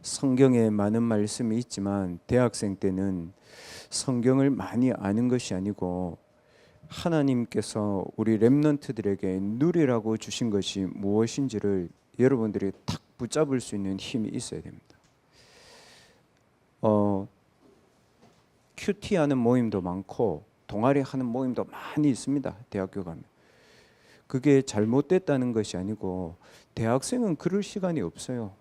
성경에 많은 말씀이 있지만 대학생 때는 성경을 많이 아는 것이 아니고 하나님께서 우리 렘넌트들에게 누리라고 주신 것이 무엇인지를 여러분들이 탁 붙잡을 수 있는 힘이 있어야 됩니다. 큐티 하는 모임도 많고 동아리 하는 모임도 많이 있습니다. 대학교 가면. 그게 잘못됐다는 것이 아니고 대학생은 그럴 시간이 없어요.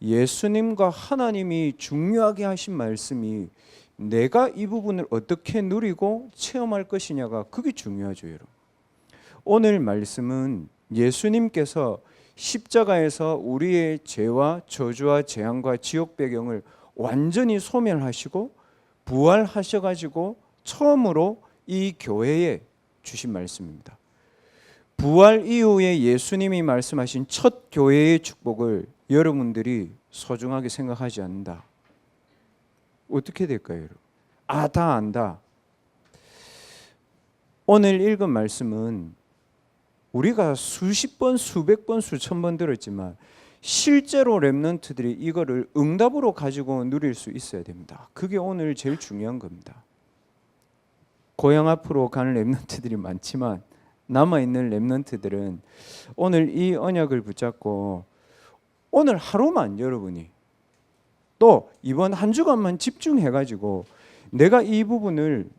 예수님과 하나님이 중요하게 하신 말씀이 내가 이 부분을 어떻게 누리고 체험할 것이냐가 그게 중요하죠, 여러분. 오늘 말씀은 예수님께서 십자가에서 우리의 죄와 저주와 재앙과 지옥 배경을 완전히 소멸하시고 부활하셔가지고 처음으로 이 교회에 주신 말씀입니다. 부활 이후에 예수님이 말씀하신 첫 교회의 축복을 여러분들이 소중하게 생각하지 않는다. 어떻게 될까요, 여러분? 다 안다. 오늘 읽은 말씀은 우리가 수십 번, 수백 번, 수천 번 들었지만 실제로 렘넌트들이 이거를 응답으로 가지고 누릴 수 있어야 됩니다. 그게 오늘 제일 중요한 겁니다. 고향 앞으로 가는 렘넌트들이 많지만 남아있는 렘넌트들은 오늘 이 언약을 붙잡고 오늘 하루만 여러분이 또 이번 한 주간만 집중해가지고 내가 이 부분을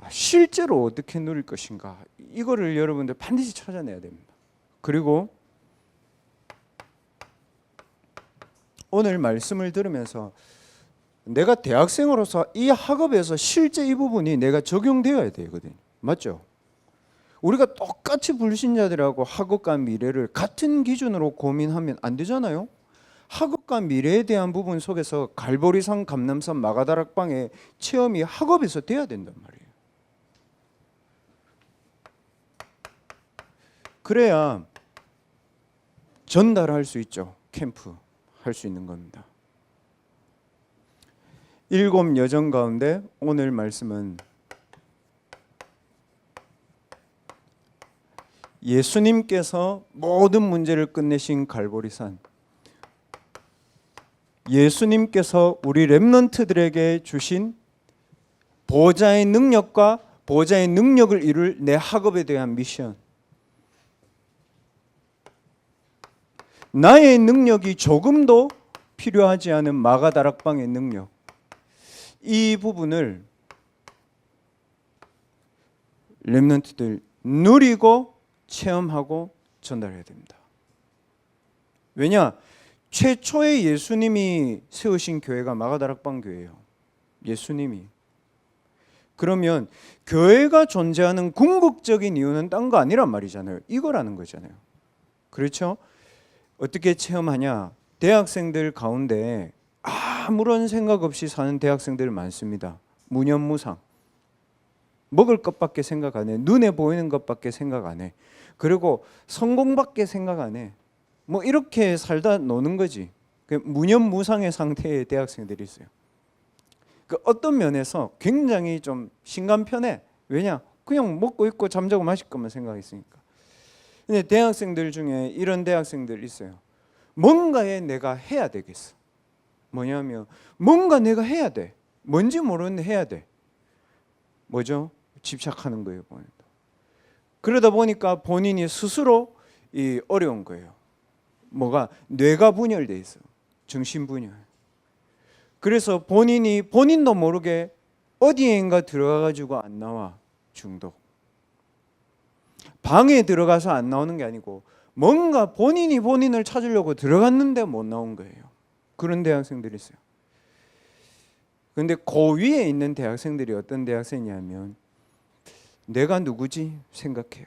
실제로 어떻게 누릴 것인가, 이거를 여러분들 반드시 찾아내야 됩니다. 그리고 오늘 말씀을 들으면서 내가 대학생으로서 이 학업에서 실제 이 부분이 내가 적용되어야 되거든요. 맞죠? 우리가 똑같이 불신자들하고 학업과 미래를 같은 기준으로 고민하면 안 되잖아요. 학업과 미래에 대한 부분 속에서 갈보리산, 감남산, 마가다락방의 체험이 학업에서 돼야 된단 말이에요. 그래야 전달할 수 있죠. 캠프 할 수 있는 겁니다. 7 여정 가운데 오늘 말씀은 예수님께서 모든 문제를 끝내신 갈보리산, 예수님께서 우리 렘넌트들에게 주신 보좌의 능력과 보좌의 능력을 이룰 내 학업에 대한 미션, 나의 능력이 조금도 필요하지 않은 마가다락방의 능력, 이 부분을 렘넌트들 누리고 체험하고 전달해야 됩니다. 왜냐? 최초의 예수님이 세우신 교회가 마가다락방 교회예요. 예수님이. 그러면 교회가 존재하는 궁극적인 이유는 딴 거 아니란 말이잖아요. 이거라는 거잖아요. 그렇죠? 어떻게 체험하냐? 대학생들 가운데 아무런 생각 없이 사는 대학생들 많습니다. 무념무상. 먹을 것밖에 생각 안 해. 눈에 보이는 것밖에 생각 안 해. 그리고 성공밖에 생각 안 해. 뭐 이렇게 살다 노는 거지. 무념무상의 상태의 대학생들이 있어요. 그 어떤 면에서 굉장히 좀 심간편해. 왜냐? 그냥 먹고 있고 잠자고 마실 것만 생각했으니까. 근데 대학생들 중에 이런 대학생들 있어요. 뭔가에 내가 해야 되겠어. 뭐냐면 뭔가 내가 해야 돼. 뭔지 모르는데 해야 돼. 뭐죠? 집착하는 거예요. 그러다 보니까 본인이 스스로 어려운 거예요. 뭐가? 뇌가 분열돼 있어. 정신분열. 그래서 본인도 모르게 어디엔가 들어가가지고 안 나와. 중독. 방에 들어가서 안 나오는 게 아니고 뭔가 본인이 본인을 찾으려고 들어갔는데 못 나온 거예요. 그런 대학생들이 있어요. 그런데 그 위에 있는 대학생들이 어떤 대학생이냐면 내가 누구지 생각해요.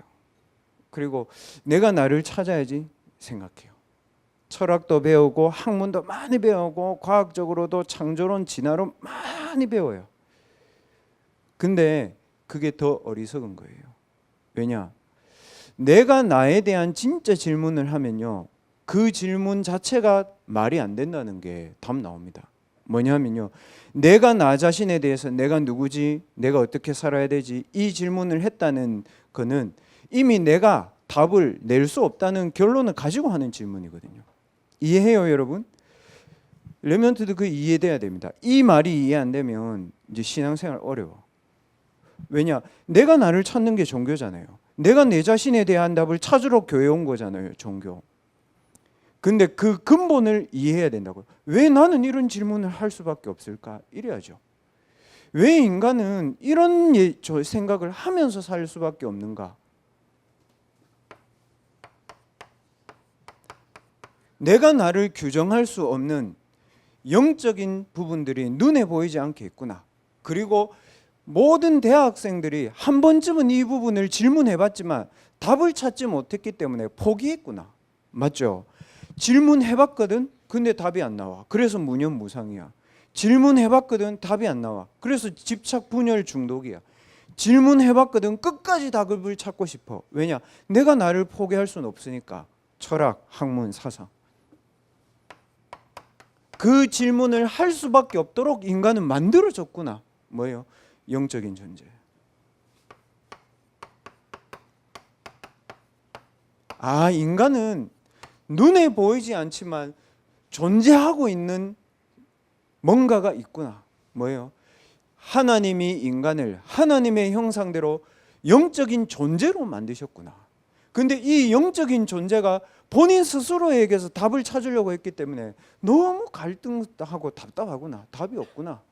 그리고 내가 나를 찾아야지 생각해요. 철학도 배우고 학문도 많이 배우고 과학적으로도 창조론, 진화론 많이 배워요. 근데 그게 더 어리석은 거예요. 왜냐? 내가 나에 대한 진짜 질문을 하면요, 그 질문 자체가 말이 안 된다는 게 답 나옵니다. 뭐냐면요, 내가 나 자신에 대해서 내가 누구지, 내가 어떻게 살아야 되지, 이 질문을 했다는 거는 이미 내가 답을 낼 수 없다는 결론을 가지고 하는 질문이거든요. 이해해요, 여러분? 렘넌트도 그 이해돼야 됩니다. 이 말이 이해 안 되면 이제 신앙생활 어려워. 왜냐? 내가 나를 찾는 게 종교잖아요. 내가 내 자신에 대한 답을 찾으러 교회 온 거잖아요, 종교. 근데 그 근본을 이해해야 된다고요. 왜 나는 이런 질문을 할 수밖에 없을까? 이래야죠. 왜 인간은 이런 생각을 하면서 살 수밖에 없는가? 내가 나를 규정할 수 없는 영적인 부분들이 눈에 보이지 않게 있구나. 그리고 모든 대학생들이 한 번쯤은 이 부분을 질문해봤지만 답을 찾지 못했기 때문에 포기했구나. 맞죠? 질문해봤거든. 근데 답이 안 나와. 그래서 무념무상이야. 질문해봤거든. 답이 안 나와. 그래서 집착 분열 중독이야. 질문해봤거든. 끝까지 답을 찾고 싶어. 왜냐? 내가 나를 포기할 수는 없으니까. 철학, 학문, 사상. 그 질문을 할 수밖에 없도록 인간은 만들어졌구나. 뭐예요? 영적인 존재. 아, 인간은 눈에 보이지 않지만 존재하고 있는 뭔가가 있구나. 뭐예요? 하나님이 인간을 하나님의 형상대로 영적인 존재로 만드셨구나. 근데 이 영적인 존재가 본인 스스로에게서 답을 찾으려고 했기 때문에 너무 갈등하고 답답하구나. 답이 없구나.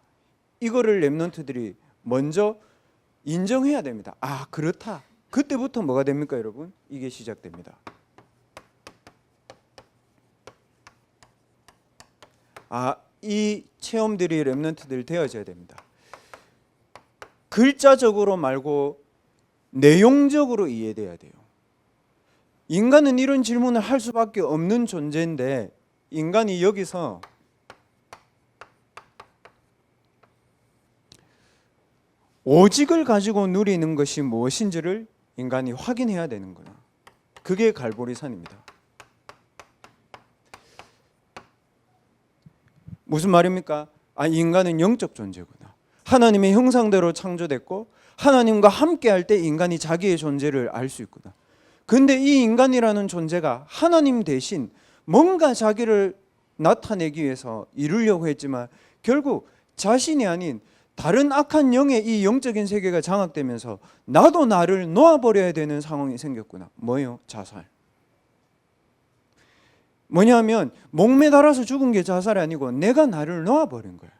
이거를 렘넌트들이 먼저 인정해야 됩니다. 아, 그렇다. 그때부터 뭐가 됩니까, 여러분? 이게 시작됩니다. 아, 이 체험들이 렘넌트들 되어져야 됩니다. 글자적으로 말고 내용적으로 이해돼야 돼요. 인간은 이런 질문을 할 수밖에 없는 존재인데 인간이 여기서 오직을 가지고 누리는 것이 무엇인지를 인간이 확인해야 되는구나. 그게 갈보리산입니다. 무슨 말입니까? 아, 인간은 영적 존재구나. 하나님의 형상대로 창조됐고 하나님과 함께 할 때 인간이 자기의 존재를 알 수 있구나. 근데 이 인간이라는 존재가 하나님 대신 뭔가 자기를 나타내기 위해서 이루려고 했지만 결국 자신이 아닌 다른 악한 영의 이 영적인 세계가 장악되면서 나도 나를 놓아버려야 되는 상황이 생겼구나. 뭐예요? 자살. 뭐냐면 목매달아서 죽은 게 자살이 아니고 내가 나를 놓아버린 거야.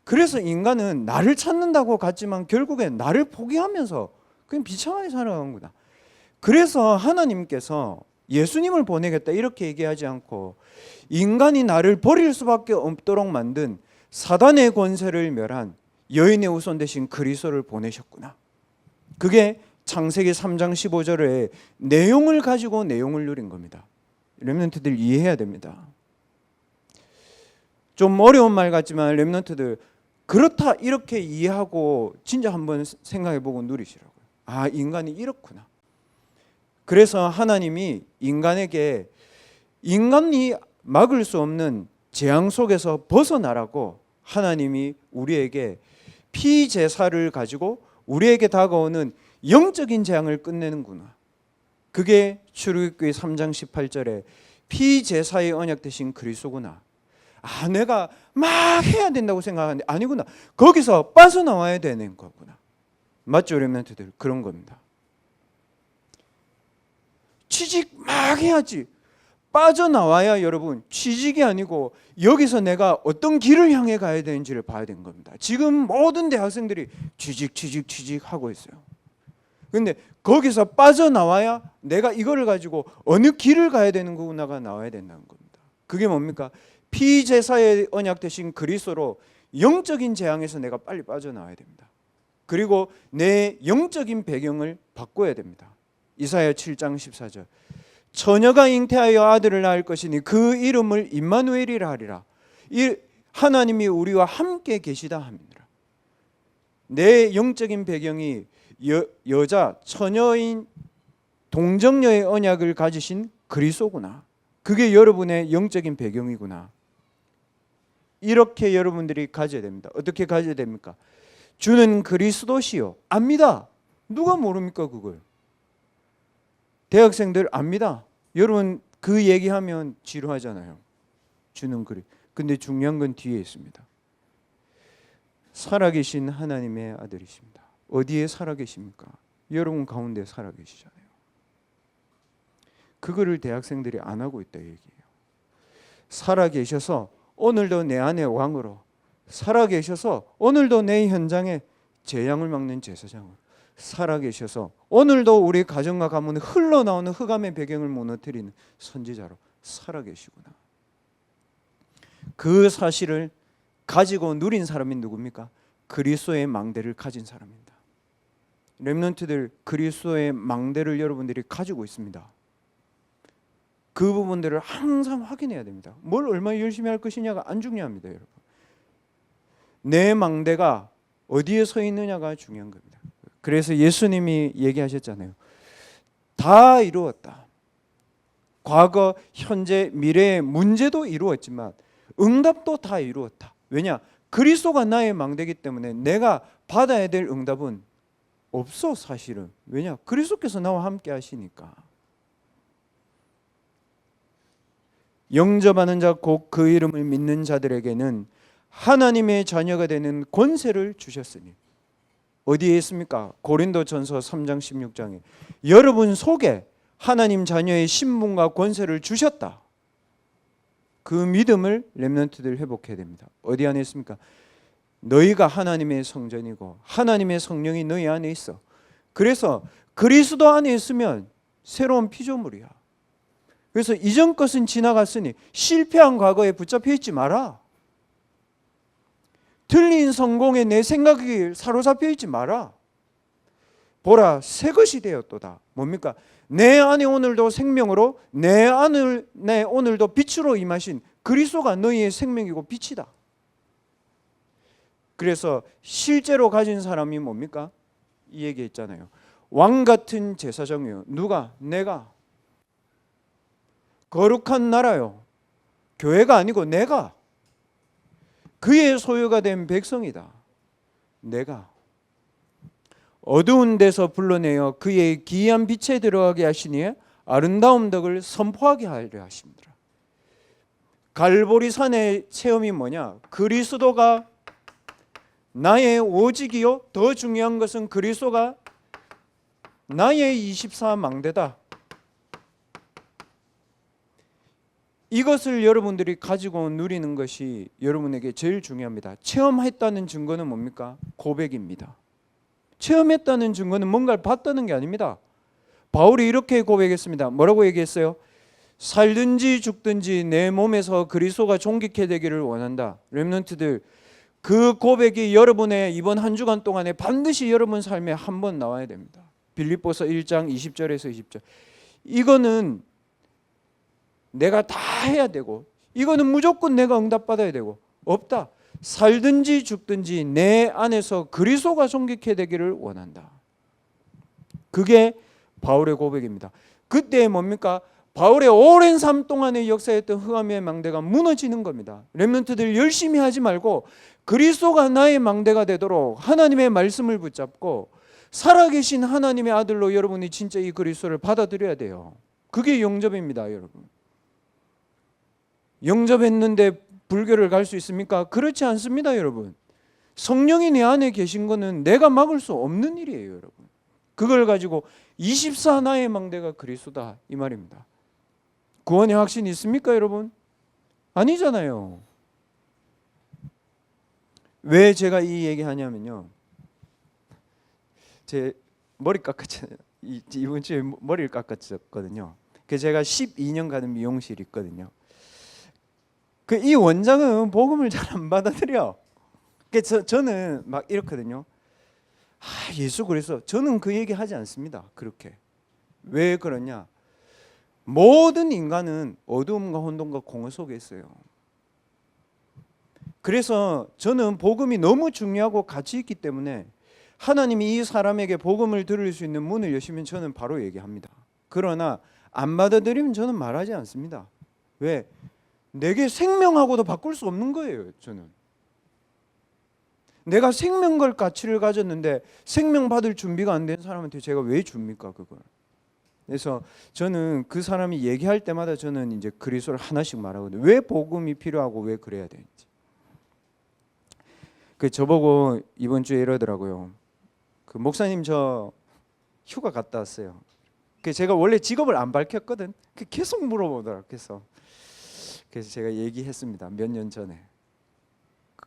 그래서 인간은 나를 찾는다고 갔지만 결국엔 나를 포기하면서 그냥 비참하게 살아가는구나. 그래서 하나님께서 예수님을 보내겠다 이렇게 얘기하지 않고 인간이 나를 버릴 수밖에 없도록 만든 사단의 권세를 멸한 여인의 후손 대신 그리스도를 보내셨구나. 그게 창세기 3장 15절의 내용을 가지고 내용을 누린 겁니다. 렘넌트들 이해해야 됩니다. 좀 어려운 말 같지만 렘넌트들 그렇다 이렇게 이해하고 진짜 한번 생각해보고 누리시라고요. 아, 인간이 이렇구나. 그래서 하나님이 인간에게 인간이 막을 수 없는 재앙 속에서 벗어나라고 하나님이 우리에게 피제사를 가지고 우리에게 다가오는 영적인 재앙을 끝내는구나. 그게 출애굽기 3장 18절에 피제사의 언약 대신 그리스도구나. 아, 내가 막 해야 된다고 생각하는데 아니구나. 거기서 빠져나와야 되는 거구나. 맞죠, 렘넌트들? 그런 겁니다. 취직 막 해야지. 빠져나와야 여러분 취직이 아니고 여기서 내가 어떤 길을 향해 가야 되는지를 봐야 되는 겁니다. 지금 모든 대학생들이 취직 하고 있어요. 근데 거기서 빠져나와야 내가 이거를 가지고 어느 길을 가야 되는 거구나가 나와야 된다는 겁니다. 그게 뭡니까? 피제사의 언약 대신 그리스도로 영적인 재앙에서 내가 빨리 빠져나와야 됩니다. 그리고 내 영적인 배경을 바꿔야 됩니다. 이사야 7장 14절 처녀가 잉태하여 아들을 낳을 것이니 그 이름을 임마누엘이라 하리라. 하나님이 우리와 함께 계시다 함이니라. 내 영적인 배경이 여자 처녀인 동정녀의 언약을 가지신 그리스도구나. 그게 여러분의 영적인 배경이구나. 이렇게 여러분들이 가져야 됩니다. 어떻게 가져야 됩니까? 주는 그리스도시요. 압니다. 누가 모릅니까 그걸? 대학생들 압니다. 여러분 그 얘기하면 지루하잖아요. 주는 그리. 근데 중요한 건 뒤에 있습니다. 살아계신 하나님의 아들이십니다. 어디에 살아계십니까? 여러분 가운데 살아계시잖아요. 그거를 대학생들이 안 하고 있다 얘기예요. 살아계셔서 오늘도 내 안에 왕으로, 살아계셔서 오늘도 내 현장에 재앙을 막는 제사장으로, 살아계셔서 오늘도 우리 가정과 가문에 흘러나오는 흑암의 배경을 무너뜨리는 선지자로 살아계시구나. 그 사실을 가지고 누린 사람이 누굽니까? 그리스도의 망대를 가진 사람입니다. 렘넌트들 그리스도의 망대를 여러분들이 가지고 있습니다. 그 부분들을 항상 확인해야 됩니다. 뭘 얼마나 열심히 할 것이냐가 안 중요합니다, 여러분. 내 망대가 어디에 서 있느냐가 중요한 겁니다. 그래서 예수님이 얘기하셨잖아요. 다 이루었다. 과거, 현재, 미래의 문제도 이루었지만 응답도 다 이루었다. 왜냐? 그리스도가 나의 망대이기 때문에 내가 받아야 될 응답은 없어, 사실은. 왜냐? 그리스도께서 나와 함께 하시니까. 영접하는 자 곧 그 이름을 믿는 자들에게는 하나님의 자녀가 되는 권세를 주셨으니. 어디에 있습니까? 고린도전서 3장 16장에 여러분 속에 하나님 자녀의 신분과 권세를 주셨다. 그 믿음을 렘넌트들 회복해야 됩니다. 어디 안에 있습니까? 너희가 하나님의 성전이고 하나님의 성령이 너희 안에 있어. 그래서 그리스도 안에 있으면 새로운 피조물이야. 그래서 이전 것은 지나갔으니 실패한 과거에 붙잡혀 있지 마라. 틀린 성공에 내 생각이 사로잡혀 있지 마라. 보라, 새 것이 되었도다. 뭡니까? 내 안에 오늘도 생명으로, 내 오늘도 빛으로 임하신 그리스도가 너희의 생명이고 빛이다. 그래서 실제로 가진 사람이 뭡니까? 이 얘기했잖아요. 왕 같은 제사장이요. 누가? 내가. 거룩한 나라요. 교회가 아니고 내가. 그의 소유가 된 백성이다. 내가. 어두운 데서 불러내어 그의 기이한 빛에 들어가게 하시니 아름다운 덕을 선포하게 하려 하십니다. 갈보리 산의 체험이 뭐냐? 그리스도가 나의 오직이요. 더 중요한 것은 그리스도가 나의 24망대다. 이것을 여러분들이 가지고 누리는 것이 여러분에게 제일 중요합니다. 체험했다는 증거는 뭡니까? 고백입니다. 체험했다는 증거는 뭔가를 봤다는 게 아닙니다. 바울이 이렇게 고백했습니다. 뭐라고 얘기했어요? 살든지 죽든지 내 몸에서 그리스도가 존귀케 되기를 원한다. 렘넌트들, 그 고백이 여러분의 이번 한 주간 동안에 반드시 여러분 삶에 한 번 나와야 됩니다. 빌립보서 1장 20절에서 20절. 이거는 내가 다 해야 되고, 이거는 무조건 내가 응답받아야 되고, 없다. 살든지 죽든지 내 안에서 그리스도가 존귀케 되기를 원한다. 그게 바울의 고백입니다. 그때 뭡니까? 바울의 오랜 삶 동안에 역사했던 흑암의 망대가 무너지는 겁니다. 렘넌트들 열심히 하지 말고 그리스도가 나의 망대가 되도록 하나님의 말씀을 붙잡고 살아계신 하나님의 아들로 여러분이 진짜 이 그리스도를 받아들여야 돼요. 그게 영접입니다, 여러분. 영접했는데 불교를 갈 수 있습니까? 그렇지 않습니다, 여러분. 성령이 내 안에 계신 거는 내가 막을 수 없는 일이에요, 여러분. 그걸 가지고 24 나의 망대가 그리스도다, 이 말입니다. 구원의 확신이 있습니까, 여러분? 아니잖아요. 왜 제가 이 얘기 하냐면요, 제 머리 깎았잖아요. 이번 주에 머리를 깎았거든요. 그래서 제가 12년 가는 미용실이 있거든요. 이 원장은 복음을 잘 안 받아들여. 그래서 저는 막 이렇거든요. 예수 그리스도. 저는 그 얘기 하지 않습니다. 그렇게. 왜 그러냐? 모든 인간은 어두움과 혼돈과 공허 속에 있어요. 그래서 저는 복음이 너무 중요하고 가치 있기 때문에 하나님이 이 사람에게 복음을 들을 수 있는 문을 여시면 저는 바로 얘기합니다. 그러나 안 받아들이면 저는 말하지 않습니다. 왜? 내게 생명하고도 바꿀 수 없는 거예요. 저는 내가 생명걸 가치를 가졌는데 생명 받을 준비가 안 된 사람한테 제가 왜 줍니까, 그걸? 그래서 저는 그 사람이 얘기할 때마다 저는 이제 그리스도를 하나씩 말하거든요. 왜 복음이 필요하고 왜 그래야 되는지. 그 저보고 이번 주에 이러더라고요. 그 목사님 저 휴가 갔다 왔어요. 그 제가 원래 직업을 안 밝혔거든. 그 계속 물어보더라고요. 그래서 제가 얘기했습니다. 몇 년 전에.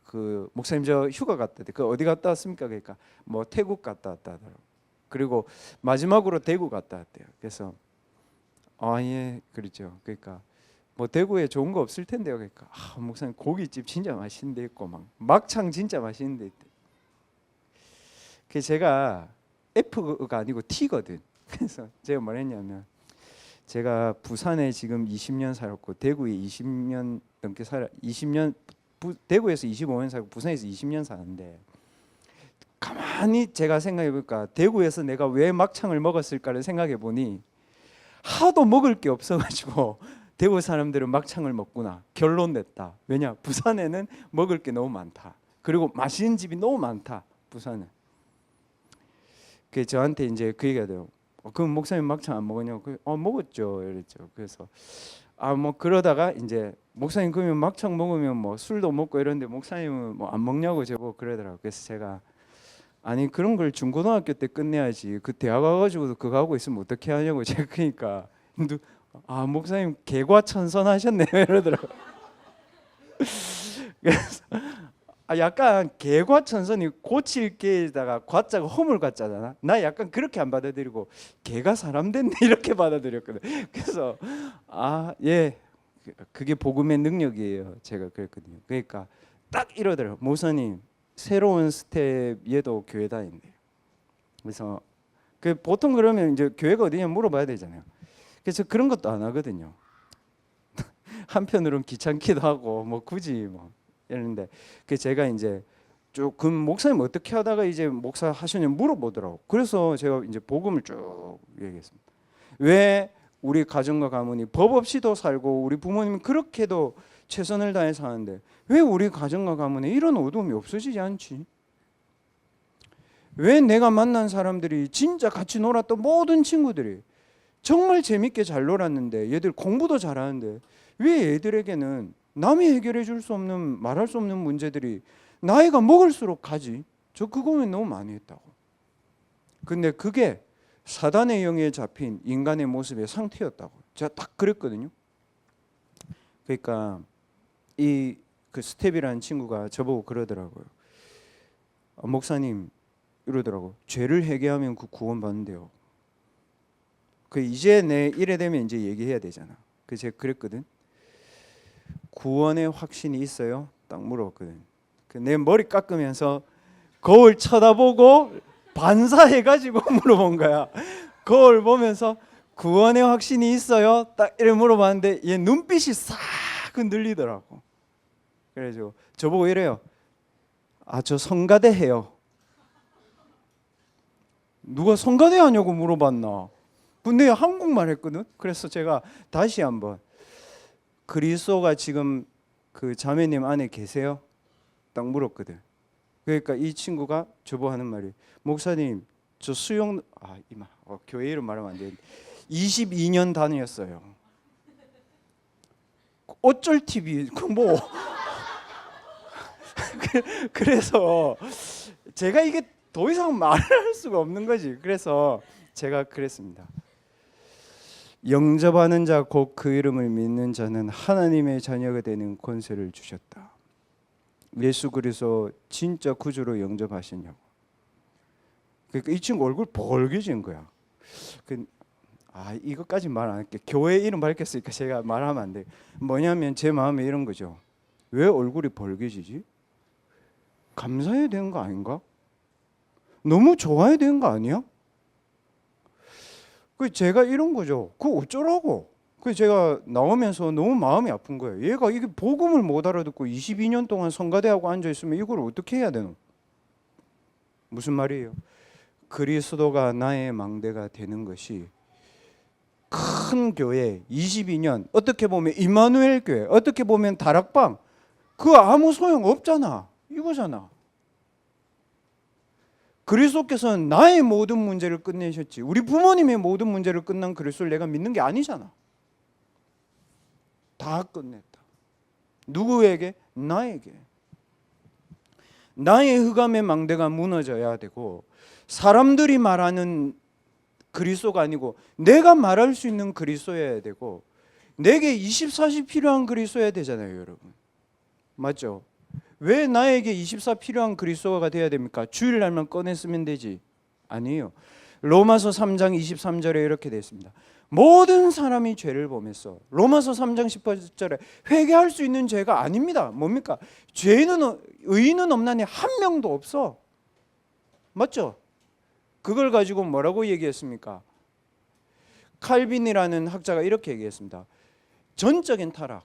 그 목사님 저 휴가 갔다 왔대. 그 어디 갔다 왔습니까? 그러니까 뭐 태국 갔다 왔다 하더라고. 그리고 마지막으로 대구 갔다 왔대요. 그래서 예, 그렇죠. 그러니까 뭐 대구에 좋은 거 없을 텐데요. 그러니까 목사님 고깃집 진짜 맛있는 데 있고 막창 진짜 맛있는 데 있대. 그 제가 F가 아니고 T거든. 그래서 제가 뭘 했냐면 제가 부산에 지금 20년 살았고 대구에 20년 넘게 20년 대구에서 25년 살고 부산에서 20년 사는데 가만히 제가 생각해 볼까 대구에서 내가 왜 막창을 먹었을까를 생각해 보니 하도 먹을 게 없어가지고 대구 사람들은 막창을 먹구나 결론 냈다. 왜냐 부산에는 먹을 게 너무 많다. 그리고 맛있는 집이 너무 많다. 부산은. 그 저한테 이제 그 얘기가 돼요. 그럼 목사님 막창 안 먹었냐고. 먹었죠. 이랬죠. 그래서 뭐 그러다가 이제 목사님 그러면 막창 먹으면 뭐 술도 먹고 이런데 목사님은 뭐 안 먹냐고 저보고 그러더라고요. 그래서 제가 아니 그런 걸 중고등학교 때 끝내야지. 그 대학 와가지고도 그거 하고 있으면 어떻게 하냐고 제가 그러니까 목사님 개과천선하셨네 이러더라고요. 그래서 약간 개과천선이 고칠 게에다가 과자가 허물 같잖아. 나 약간 그렇게 안 받아들이고 개가 사람 됐네 이렇게 받아들였거든. 그래서 예, 그게 복음의 능력이에요. 제가 그랬거든요. 그러니까 딱 이러더라고요. 목사님 새로운 스텝에도 교회 다닌대요. 그래서 보통 그러면 이제 교회가 어디냐 물어봐야 되잖아요. 그래서 그런 것도 안 하거든요. 한편으로는 귀찮기도 하고 뭐 굳이 뭐 이러는데 제가 이제 조금 목사님 어떻게 하다가 이제 목사 하셨냐 물어보더라고. 그래서 제가 이제 복음을 쭉 얘기했습니다. 왜 우리 가정과 가문이 법 없이도 살고 우리 부모님은 그렇게도 최선을 다해 사는데 왜 우리 가정과 가문에 이런 어둠이 없어지지 않지? 왜 내가 만난 사람들이 진짜 같이 놀았던 모든 친구들이 정말 재밌게 잘 놀았는데 얘들 공부도 잘하는데 왜 얘들에게는 남이 해결해 줄 수 없는 말할 수 없는 문제들이 나이가 먹을수록 가지? 저 그거는 너무 많이 했다고. 근데 그게 사단의 영에 잡힌 인간의 모습의 상태였다고. 제가 딱 그랬거든요. 그러니까 그 스텝이라는 친구가 저보고 그러더라고요. 목사님 이러더라고. 죄를 회개하면 그 구원 받는데요. 이제 내 이래 되면 이제 얘기해야 되잖아. 제가 그랬거든. 구원의 확신이 있어요? 딱 물어봤거든. 내 머리 깎으면서 거울 쳐다보고 반사해가지고 물어본 거야. 거울 보면서 구원의 확신이 있어요? 딱 이래 물어봤는데 얘 눈빛이 싹 흔들리더라고. 그래가지고 저보고 이래요. 저 성가대 해요. 누가 성가대 하냐고 물어봤나? 근데 한국말 했거든. 그래서 제가 다시 한번 그리스도가 지금 그 자매님 안에 계세요? 딱 물었거든. 그러니까 이 친구가 저보고 하는 말이 목사님 저 수영 교회 이름 말하면 안 되는데 22년 다녔어요. 어쩔 TV 뭐 그래서 제가 이게 더 이상 말을 할 수가 없는 거지. 그래서 제가 그랬습니다. 영접하는 자 곧 그 이름을 믿는 자는 하나님의 자녀가 되는 권세를 주셨다. 예수 그리스도 진짜 구주로 영접하셨냐고. 그러니까 이 친구 얼굴 벌개진 거야. 이것까지 말 안 할게. 교회 이름 밝혔으니까 제가 말하면 안 돼. 뭐냐면 제 마음에 이런 거죠. 왜 얼굴이 벌개지지? 감사해야 되는 거 아닌가? 너무 좋아야 되는 거 아니야? 제가 이런 거죠. 그거 어쩌라고? 제가 나오면서 너무 마음이 아픈 거예요. 얘가 이게 복음을 못 알아듣고 22년 동안 성가대하고 앉아 있으면 이걸 어떻게 해야 되노? 무슨 말이에요? 그리스도가 나의 망대가 되는 것이 큰 교회 22년 어떻게 보면 임마누엘 교회 어떻게 보면 다락방 그거 아무 소용 없잖아. 이거잖아. 그리스도께서는 나의 모든 문제를 끝내셨지. 우리 부모님의 모든 문제를 끝난 그리스도를 내가 믿는 게 아니잖아. 다 끝냈다. 누구에게? 나에게. 나의 흑암의 망대가 무너져야 되고, 사람들이 말하는 그리스도가 아니고 내가 말할 수 있는 그리스도여야 되고, 내게 24시 필요한 그리스도여야 되잖아요, 여러분. 맞죠? 왜 나에게 24 필요한 그리스도가 되어야 됩니까? 주일날만 꺼냈으면 되지. 아니에요. 로마서 3장 23절에 이렇게 되어 있습니다. 모든 사람이 죄를 범했어. 로마서 3장 18절에 회개할 수 있는 죄가 아닙니다. 뭡니까? 의인은 없나니 한 명도 없어. 맞죠? 그걸 가지고 뭐라고 얘기했습니까? 칼빈이라는 학자가 이렇게 얘기했습니다. 전적인 타락,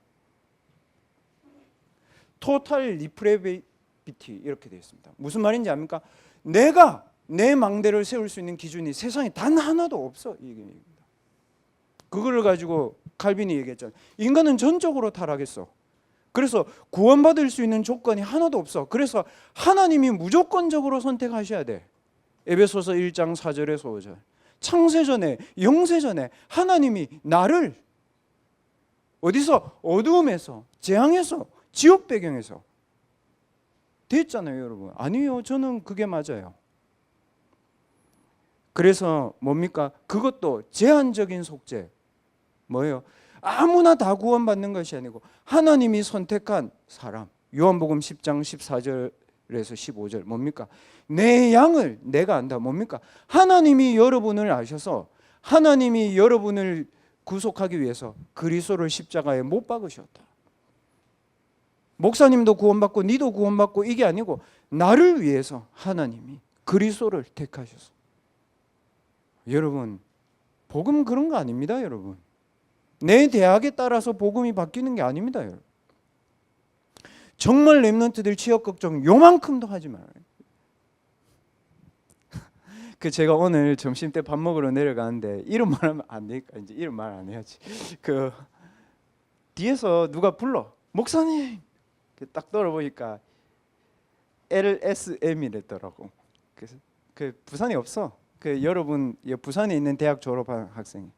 토탈 리프레비티, 이렇게 되어 있습니다. 무슨 말인지 압니까? 내가 내 망대를 세울 수 있는 기준이 세상에 단 하나도 없어, 이 얘기입니다. 그걸 가지고 칼빈이 얘기했잖아요. 인간은 전적으로 타락했어. 그래서 구원받을 수 있는 조건이 하나도 없어. 그래서 하나님이 무조건적으로 선택하셔야 돼. 에베소서 1장 4절에서 5절. 창세전에, 영세전에 하나님이 나를 어디서? 어두움에서, 재앙에서, 지옥 배경에서 됐잖아요, 여러분. 아니요, 저는 그게 맞아요. 그래서 뭡니까? 그것도 제한적인 속죄. 뭐예요? 아무나 다 구원받는 것이 아니고 하나님이 선택한 사람. 요한복음 10장 14절에서 15절 뭡니까? 내 양을 내가 안다. 뭡니까? 하나님이 여러분을 아셔서 하나님이 여러분을 구속하기 위해서 그리스도를 십자가에 못 박으셨다. 목사님도 구원받고 니도 구원받고 이게 아니고 나를 위해서 하나님이 그리스도를 택하셔서. 여러분, 복음 그런 거 아닙니다, 여러분. 내 대학에 따라서 복음이 바뀌는 게 아닙니다, 여러분. 정말 렘넌트들 취업 걱정 요만큼도 하지 말아요. 제가 오늘 점심 때 밥 먹으러 내려가는데 이름 말하면 안 되니까 이제 이름 말 안 해야지. 뒤에서 누가 불러, 목사님. 딱 돌아보니까 LSM이랬더라고. 그래서 부산에 없어. 여러분 부산에 있는 대학 졸업한 학생이.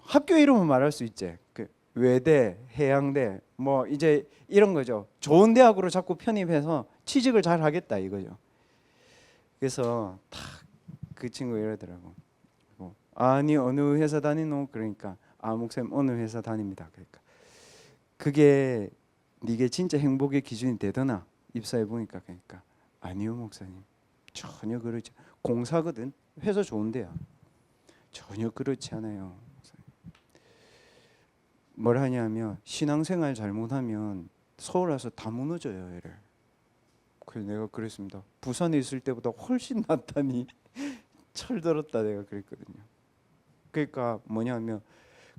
학교 이름은 말할 수 있지. 외대, 해양대, 뭐 이제 이런 거죠. 좋은 대학으로 자꾸 편입해서 취직을 잘 하겠다 이거죠. 그래서 딱 그 친구 이러더라고. 아니 어느 회사 다니노? 그러니까 목사님 어느 회사 다닙니다. 그러니까 그게 네게 진짜 행복의 기준이 되더나? 입사해 보니까. 그러니까 아니요 목사님, 전혀 그렇지. 공사거든. 회사 좋은 데야. 전혀 그렇지 않아요. 뭘 하냐면 신앙생활 잘못하면 서울 와서 다 무너져요, 얘를. 그래서 내가 그랬습니다. 부산에 있을 때보다 훨씬 낫다니 철들었다 내가 그랬거든요. 그러니까 뭐냐면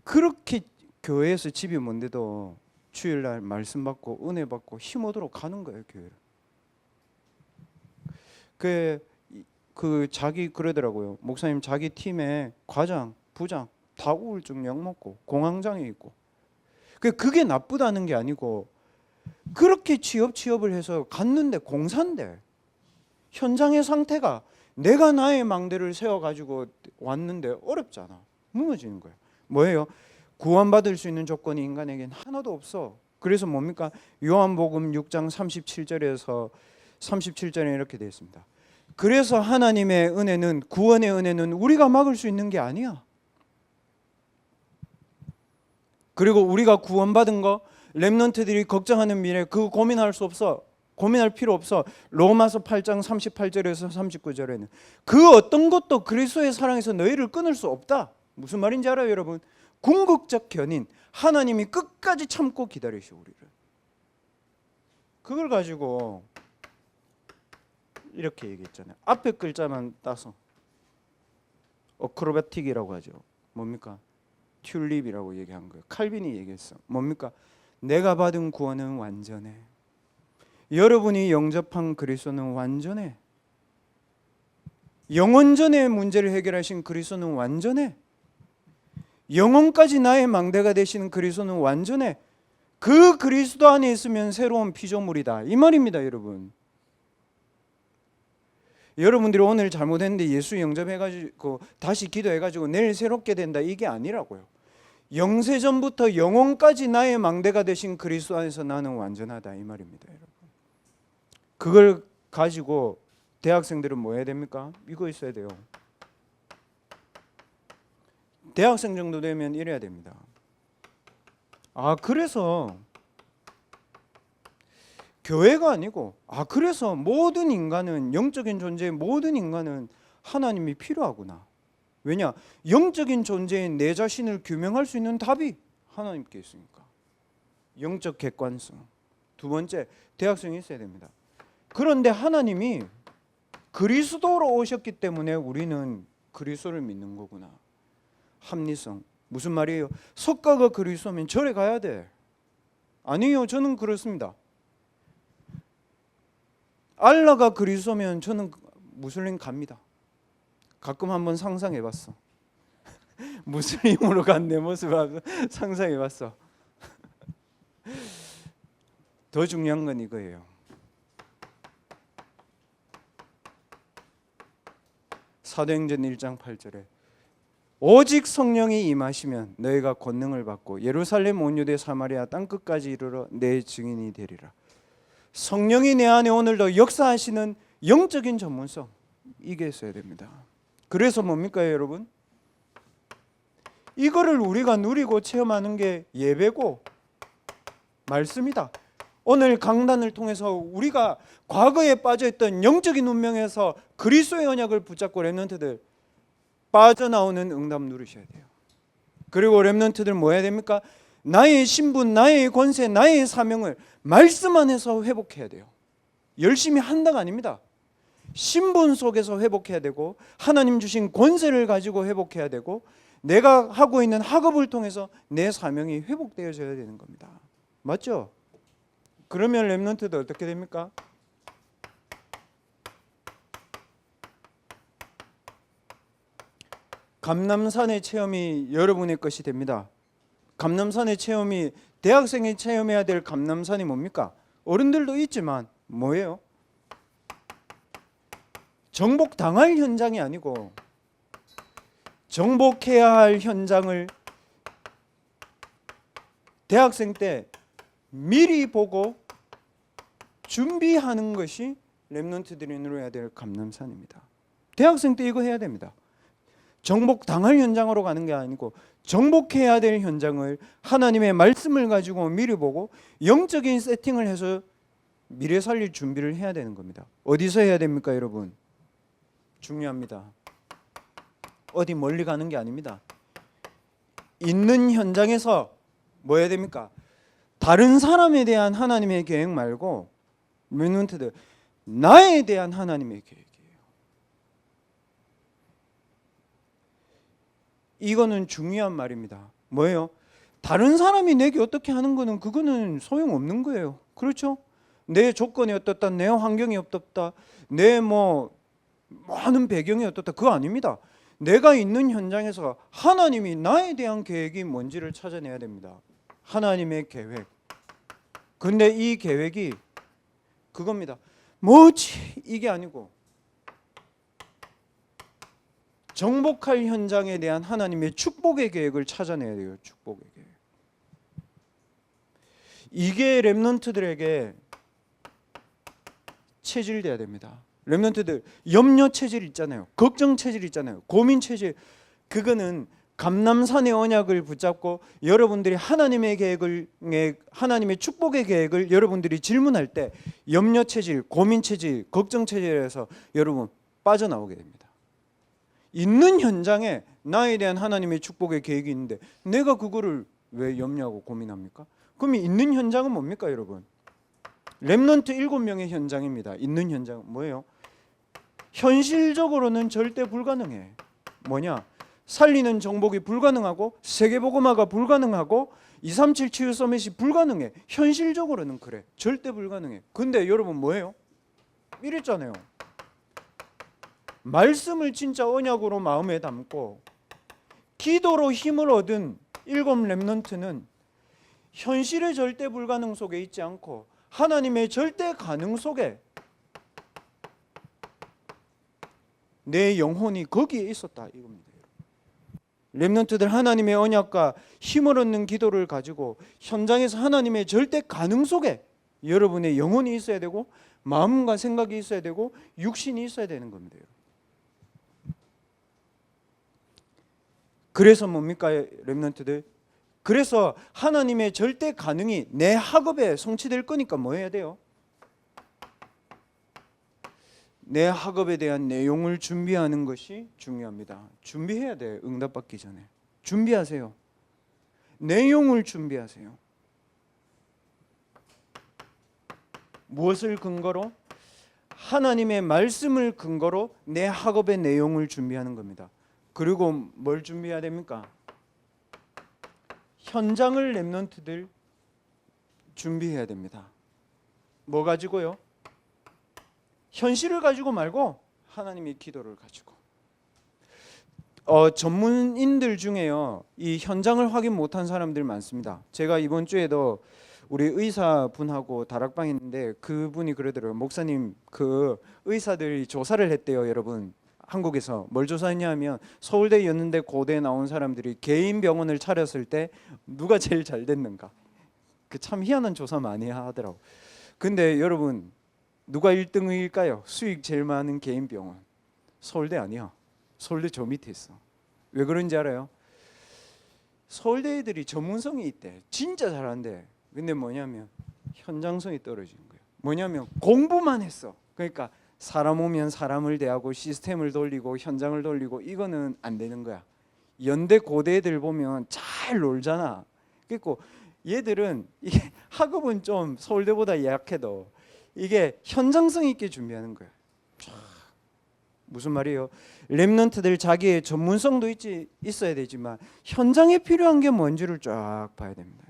그렇게 교회에서 집이 먼데도 주일날 말씀 받고 은혜 받고 힘 얻으러 가는 거예요, 교회를. 자기 그러더라고요. 목사님 자기 팀에 과장, 부장 다 우울증 약 먹고 공황장애 있고. 그게 나쁘다는 게 아니고 그렇게 취업을 해서 갔는데 공사인데 현장의 상태가 내가 나의 망대를 세워가지고 왔는데 어렵잖아. 무너지는 거예요. 뭐예요? 구원받을 수 있는 조건이 인간에겐 하나도 없어. 그래서 뭡니까? 요한복음 6장 37절에서 37절에 이렇게 되어 있습니다. 그래서 하나님의 은혜는, 구원의 은혜는 우리가 막을 수 있는 게 아니야. 그리고 우리가 구원받은 거, 렘넌트들이 걱정하는 미래 그거 고민할 수 없어. 고민할 필요 없어. 로마서 8장 38절에서 39절에는 그 어떤 것도 그리스도의 사랑에서 너희를 끊을 수 없다. 무슨 말인지 알아요, 여러분? 궁극적 견인, 하나님이 끝까지 참고 기다리시오 우리를. 그걸 가지고 이렇게 얘기했잖아요. 앞에 글자만 따서 어크로바틱이라고 하죠. 뭡니까? 튤립이라고 얘기한 거예요. 칼빈이 얘기했어. 뭡니까? 내가 받은 구원은 완전해. 여러분이 영접한 그리스도는 완전해. 영원전의 문제를 해결하신 그리스도는 완전해. 영원까지 나의 망대가 되시는 그리스도는 완전해. 그 그리스도 안에 있으면 새로운 피조물이다 이 말입니다, 여러분. 여러분들이 오늘 잘못했는데 예수 영접해가지고 다시 기도해가지고 내일 새롭게 된다, 이게 아니라고요. 영세전부터 영원까지 나의 망대가 되신 그리스도 안에서 나는 완전하다, 이 말입니다, 여러분. 그걸 가지고 대학생들은 뭐 해야 됩니까? 이거 있어야 돼요. 대학생 정도 되면 이래야 됩니다. 그래서 교회가 아니고, 그래서 모든 인간은, 영적인 존재의 모든 인간은 하나님이 필요하구나. 왜냐? 영적인 존재인 내 자신을 규명할 수 있는 답이 하나님께 있으니까. 영적 객관성. 두 번째, 대학생이 있어야 됩니다. 그런데 하나님이 그리스도로 오셨기 때문에 우리는 그리스도를 믿는 거구나. 합리성. 무슨 말이에요? 석가가 그리스도면 절에 가야 돼. 아니요, 저는 그렇습니다. 알라가 그리스도면 저는 무슬림 갑니다. 가끔 한번 상상해봤어. 무슬림으로 간 내 모습을 상상해봤어. 더 중요한 건 이거예요. 사도행전 1장 8절에 오직 성령이 임하시면 너희가 권능을 받고 예루살렘 온 유대 사마리아 땅끝까지 이르러 내 증인이 되리라. 성령이 내 안에 오늘도 역사하시는 영적인 전문성, 이게 있어야 됩니다. 그래서 뭡니까 여러분? 이거를 우리가 누리고 체험하는 게 예배고 말씀이다. 오늘 강단을 통해서 우리가 과거에 빠져있던 영적인 운명에서 그리스도의 언약을 붙잡고 렘넌트들 빠져나오는 응답 누리셔야 돼요. 그리고 렘넌트들 뭐 해야 됩니까? 나의 신분, 나의 권세, 나의 사명을 말씀 안에서 회복해야 돼요. 열심히 한다가 아닙니다. 신분 속에서 회복해야 되고 하나님 주신 권세를 가지고 회복해야 되고 내가 하고 있는 학업을 통해서 내 사명이 회복되어져야 되는 겁니다. 맞죠? 그러면 렘넌트들 어떻게 됩니까? 감람산의 체험이 여러분의 것이 됩니다. 감람산의 체험이 대학생이 체험해야 될 감람산이 뭡니까? 어른들도 있지만 뭐예요? 정복당할 현장이 아니고 정복해야 할 현장을 대학생 때 미리 보고 준비하는 것이 렘넌트들이 누려야 될 감람산입니다. 대학생 때 이거 해야 됩니다. 정복당할 현장으로 가는 게 아니고 정복해야 될 현장을 하나님의 말씀을 가지고 미리 보고 영적인 세팅을 해서 미래 살릴 준비를 해야 되는 겁니다. 어디서 해야 됩니까 여러분? 중요합니다. 어디 멀리 가는 게 아닙니다. 있는 현장에서 뭐 해야 됩니까? 다른 사람에 대한 하나님의 계획 말고 렘넌트들 나에 대한 하나님의 계획이에요. 이거는 중요한 말입니다. 뭐예요? 다른 사람이 내게 어떻게 하는 거는 그거는 소용없는 거예요. 그렇죠? 내 조건이 어떻다, 내 환경이 어떻다, 내 많은 배경이 어떻다, 그거 아닙니다. 내가 있는 현장에서 하나님이 나에 대한 계획이 뭔지를 찾아내야 됩니다. 하나님의 계획. 근데 이 계획이 그겁니다. 뭐지? 이게 아니고 정복할 현장에 대한 하나님의 축복의 계획을 찾아내야 돼요. 축복의 계획. 이게 렘넌트들에게 체질돼야 됩니다. 렘넌트들 염려 체질 있잖아요. 걱정 체질 있잖아요. 고민 체질. 그거는 감람산의 언약을 붙잡고 여러분들이 하나님의 계획을, 하나님의 축복의 계획을 여러분들이 질문할 때 염려 체질, 고민 체질, 걱정 체질에서 여러분 빠져나오게 됩니다. 있는 현장에 나에 대한 하나님의 축복의 계획이 있는데 내가 그거를 왜 염려하고 고민합니까? 그럼 있는 현장은 뭡니까 여러분? 렘넌트 7명의 현장입니다. 있는 현장은 뭐예요? 현실적으로는 절대 불가능해. 뭐냐? 살리는 정복이 불가능하고 세계복음화가 불가능하고 237 치유 서밋이 불가능해. 현실적으로는 그래. 절대 불가능해. 근데 여러분 뭐예요? 이랬잖아요. 말씀을 진짜 언약으로 마음에 담고 기도로 힘을 얻은 7 렘넌트는 현실의 절대 불가능 속에 있지 않고 하나님의 절대 가능 속에 내 영혼이 거기에 있었다 이겁니다. 렘넌트들 하나님의 언약과 힘을 얻는 기도를 가지고 현장에서 하나님의 절대 가능 속에 여러분의 영혼이 있어야 되고 마음과 생각이 있어야 되고 육신이 있어야 되는 겁니다. 그래서 뭡니까 렘넌트들? 그래서 하나님의 절대 가능이 내 학업에 성취될 거니까 뭐 해야 돼요? 내 학업에 대한 내용을 준비하는 것이 중요합니다. 준비해야 돼요. 응답받기 전에 준비하세요. 내용을 준비하세요. 무엇을 근거로? 하나님의 말씀을 근거로 내 학업의 내용을 준비하는 겁니다. 그리고 뭘 준비해야 됩니까? 현장을 렘넌트들 준비해야 됩니다. 뭐 가지고요? 현실을 가지고 말고 하나님의 기도를 가지고. 전문인들 중에요, 이 현장을 확인 못한 사람들 많습니다. 제가 이번 주에도 우리 의사분하고 다락방 했는데 그분이 그러더라고요. 목사님, 그 의사들이 조사를 했대요. 여러분, 한국에서 뭘 조사했냐 하면 서울대 연는대 고대에 나온 사람들이 개인 병원을 차렸을 때 누가 제일 잘 됐는가. 그 참 희한한 조사 많이 하더라고. 근데 여러분, 누가 1등일까요? 수익 제일 많은 개인 병원. 서울대 아니야. 서울대 저 밑에 있어. 왜 그런지 알아요? 서울대 애들이 전문성이 있대. 진짜 잘한대. 근데 뭐냐면 현장성이 떨어지는 거예요. 뭐냐면 공부만 했어. 그러니까 사람 오면 사람을 대하고 시스템을 돌리고 현장을 돌리고 이거는 안 되는 거야. 연대 고대 애들 보면 잘 놀잖아. 그리고 얘들은 이게 학업은 좀 서울대보다 약해도 이게 현장성 있게 준비하는 거야. 무슨 말이에요? 렘넌트들 자기의 전문성도 있어야 되지만 현장에 필요한 게 뭔지를 쫙 봐야 됩니다.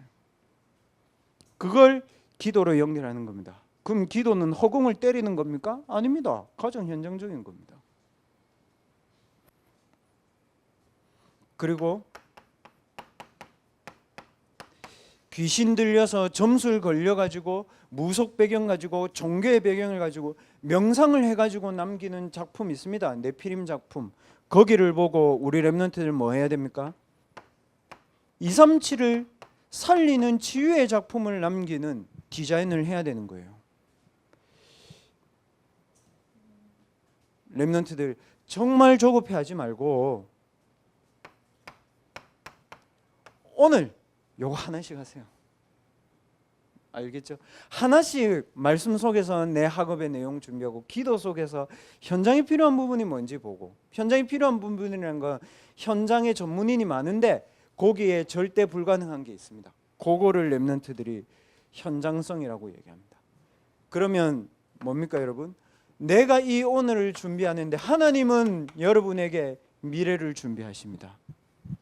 그걸 기도로 연결하는 겁니다. 그럼 기도는 허공을 때리는 겁니까? 아닙니다. 가장 현장적인 겁니다. 그리고 귀신 들려서 점술 걸려가지고 무속 배경 가지고 종교의 배경을 가지고 명상을 해가지고 남기는 작품 있습니다. 네피림 작품. 거기를 보고 우리 렘넌트들 뭐 해야 됩니까? 237을 살리는 치유의 작품을 남기는 디자인을 해야 되는 거예요. 렘넌트들 정말 조급해하지 말고 오늘 요거 하나씩 하세요. 알겠죠? 하나씩 말씀 속에서 내 학업의 내용 준비하고 기도 속에서 현장에 필요한 부분이 뭔지 보고, 현장에 필요한 부분이라는 건 현장에 전문인이 많은데 거기에 절대 불가능한 게 있습니다. 그거를 렘넌트들이 현장성이라고 얘기합니다. 그러면 뭡니까 여러분? 내가 이 오늘을 준비하는데 하나님은 여러분에게 미래를 준비하십니다.